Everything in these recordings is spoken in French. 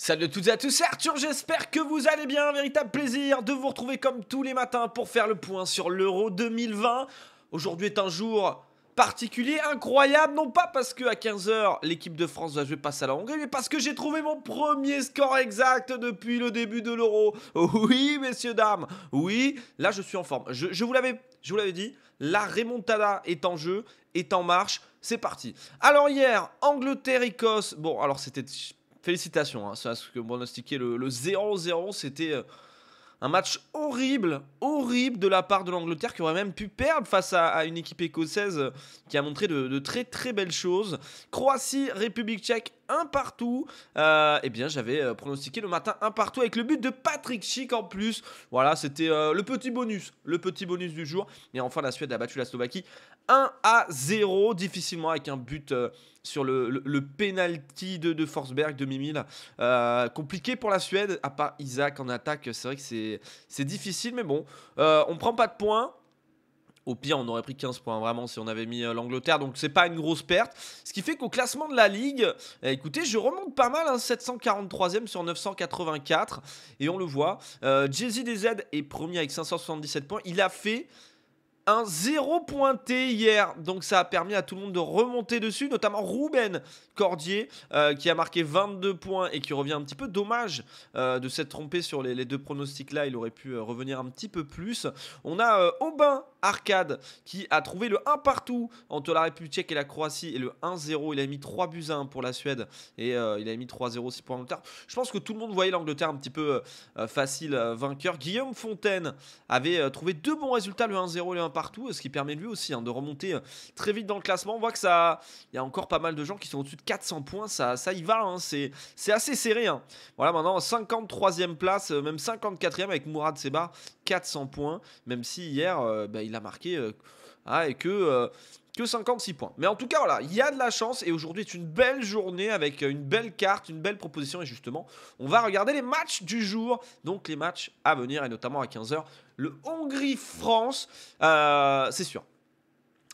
Salut à toutes et à tous, c'est Arthur, j'espère que vous allez bien. Un véritable plaisir de vous retrouver comme tous les matins pour faire le point sur l'Euro 2020. Aujourd'hui est un jour particulier, incroyable, non pas parce que à 15 h l'équipe de France va jouer face à la Hongrie, mais parce que j'ai trouvé mon premier score exact depuis le début de l'Euro. Oui, messieurs, dames, oui, là je suis en forme. Je vous l'avais dit, la remontada est en jeu, est en marche, c'est parti. Alors hier, Angleterre-Écosse, bon alors c'était... Félicitations, hein, ça, ce que pronostiquer le 0-0, c'était un match horrible de la part de l'Angleterre qui aurait même pu perdre face à une équipe écossaise qui a montré de très très belles choses. Croatie, République tchèque, un partout. Eh bien, j'avais pronostiqué le matin un partout avec le but de Patrick Schick en plus. Voilà, c'était le petit bonus du jour. Et enfin, la Suède a battu la Slovaquie 1-0, difficilement avec un but sur le penalty de Forsberg, de Mimi. Compliqué pour la Suède, à part Isaac en attaque, c'est vrai que c'est difficile, mais bon, on prend pas de points. Au pire, on aurait pris 15 points vraiment si on avait mis l'Angleterre, donc c'est pas une grosse perte. Ce qui fait qu'au classement de la Ligue, écoutez, je remonte pas mal, hein, 743e sur 984, et on le voit. Jay-Z DZ est premier avec 577 points. Il a fait un 0 pointé hier, donc ça a permis à tout le monde de remonter dessus, notamment Ruben Cordier qui a marqué 22 points et qui revient un petit peu. Dommage de s'être trompé sur les deux pronostics là, il aurait pu revenir un petit peu plus. On a Aubin Arcade qui a trouvé le 1 partout entre la République tchèque et la Croatie et le 1-0. Il a mis 3 buts à 1 pour la Suède et il a mis 3-0 aussi pour l'Angleterre. Je pense que tout le monde voyait l'Angleterre un petit peu facile vainqueur. Guillaume Fontaine avait trouvé deux bons résultats, le 1-0 et le 1 partout, ce qui permet lui aussi de remonter très vite dans le classement. On voit que il y a encore pas mal de gens qui sont au-dessus de 400 points, ça y va, hein. C'est assez serré, hein. Voilà, maintenant 53e place, même 54e avec Mourad Seba, 400 points, même si hier il a marqué et que 56 points. Mais en tout cas, voilà, il y a de la chance et aujourd'hui est une belle journée avec une belle carte, une belle proposition. Et justement, on va regarder les matchs du jour, donc les matchs à venir et notamment à 15 h, le Hongrie-France, c'est sûr.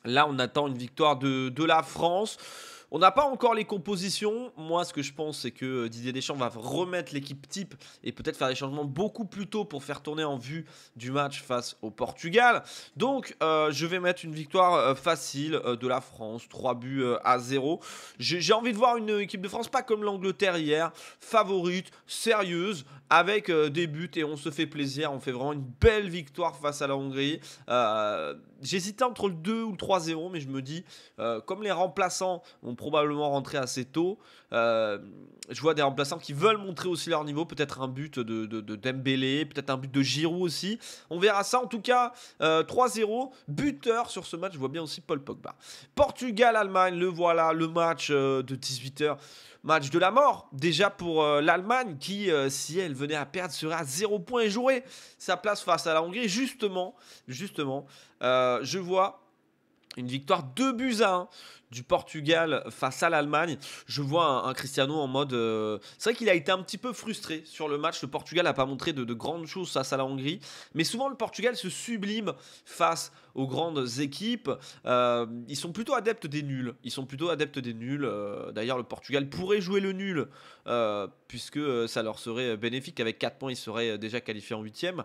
Là, on attend une victoire de la France. On n'a pas encore les compositions. Moi, ce que je pense, c'est que Didier Deschamps va remettre l'équipe type et peut-être faire des changements beaucoup plus tôt pour faire tourner en vue du match face au Portugal. Donc, je vais mettre une victoire facile de la France, 3 buts à 0. J'ai envie de voir une équipe de France pas comme l'Angleterre hier, favorite, sérieuse, avec des buts et on se fait plaisir. On fait vraiment une belle victoire face à la Hongrie. J'hésitais entre le 2 ou le 3-0, mais je me dis, comme les remplaçants vont probablement rentrer assez tôt, je vois des remplaçants qui veulent montrer aussi leur niveau, peut-être un but de Dembélé, peut-être un but de Giroud aussi. On verra ça, en tout cas, 3-0, buteur sur ce match, je vois bien aussi Paul Pogba. Portugal-Allemagne, le voilà, le match de 18 h. Match de la mort, déjà pour l'Allemagne qui, si elle venait à perdre, serait à 0 points et jouerait sa place face à la Hongrie. Justement, je vois une victoire 2 buts à 1 du Portugal face à l'Allemagne. Je vois un Cristiano en mode... c'est vrai qu'il a été un petit peu frustré sur le match. Le Portugal n'a pas montré de grandes choses face à la Hongrie. Mais souvent, le Portugal se sublime face aux grandes équipes. Ils sont plutôt adeptes des nuls. D'ailleurs, le Portugal pourrait jouer le nul puisque ça leur serait bénéfique. Avec 4 points, ils seraient déjà qualifiés en 8e.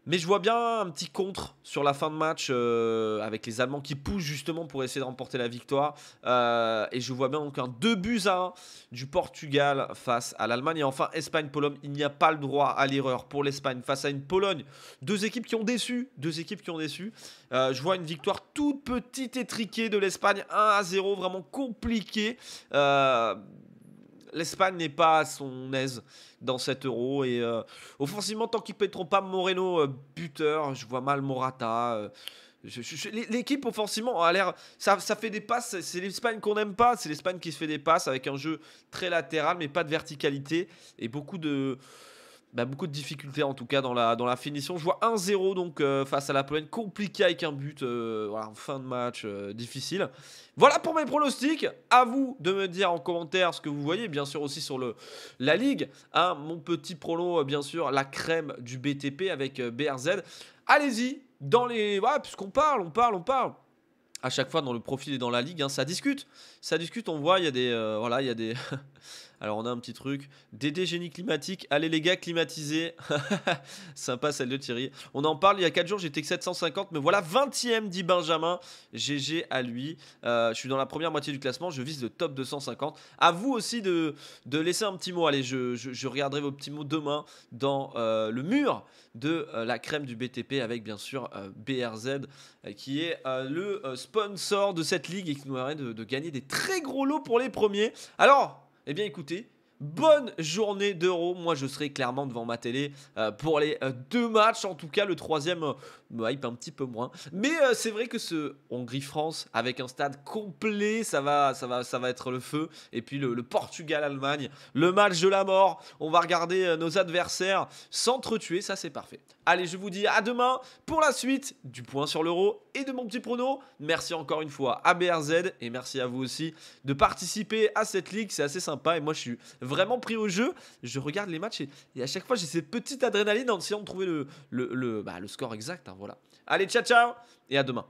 Mais je vois bien un petit contre sur la fin de match avec les Allemands qui poussent justement pour essayer de remporter la victoire. Et je vois bien donc un 2 buts à 1 du Portugal face à l'Allemagne. Et enfin, Espagne-Pologne, il n'y a pas le droit à l'erreur pour l'Espagne face à une Pologne. Deux équipes qui ont déçu. Je vois une victoire toute petite et triquée de l'Espagne, 1-0, vraiment compliqué. L'Espagne n'est pas à son aise dans cet Euro et offensivement, tant qu'ils ne mettront pas Moreno buteur, je vois mal Morata. L'équipe offensivement a l'air, ça fait des passes, c'est l'Espagne qu'on n'aime pas, c'est l'Espagne qui se fait des passes avec un jeu très latéral mais pas de verticalité et beaucoup de difficultés en tout cas dans la finition. Je vois 1-0 donc face à la Pologne, compliqué avec un but en fin de match, difficile. Voilà pour mes pronostics. À vous de me dire en commentaire ce que vous voyez, bien sûr aussi sur la Ligue. Mon petit prono, bien sûr, la crème du BTP avec BRZ. Allez-y, puisqu'on parle. À chaque fois dans le profil et dans la ligue, ça discute, on voit, il y a des Alors on a un petit truc. DD génie climatique. Allez les gars, climatisés. Sympa celle de Thierry. On en parle, il y a 4 jours, j'étais que 750. Mais voilà, 20ème dit Benjamin. GG à lui. Je suis dans la première moitié du classement. Je vise le top 250. À vous aussi de laisser un petit mot. Allez, je regarderai vos petits mots demain dans le mur de la crème du BTP avec bien sûr BRZ qui est le sponsor de cette ligue et qui nous permet de gagner des très gros lots pour les premiers. Alors, eh bien écoutez, bonne journée d'Euro. Moi je serai clairement devant ma télé pour les 2 matchs. En tout cas le troisième me hype un petit peu moins. Mais c'est vrai que ce Hongrie-France avec un stade complet, ça va être le feu. Et puis le Portugal-Allemagne, le match de la mort. On va regarder nos adversaires s'entretuer, ça c'est parfait. Allez, je vous dis à demain pour la suite du point sur l'Euro et de mon petit prono. Merci encore une fois à BRZ et merci à vous aussi de participer à cette ligue. C'est assez sympa et moi je suis vraiment pris au jeu. Je regarde les matchs et à chaque fois j'ai cette petite adrénaline en essayant de trouver le score exact. Hein, voilà. Allez, ciao ciao et à demain.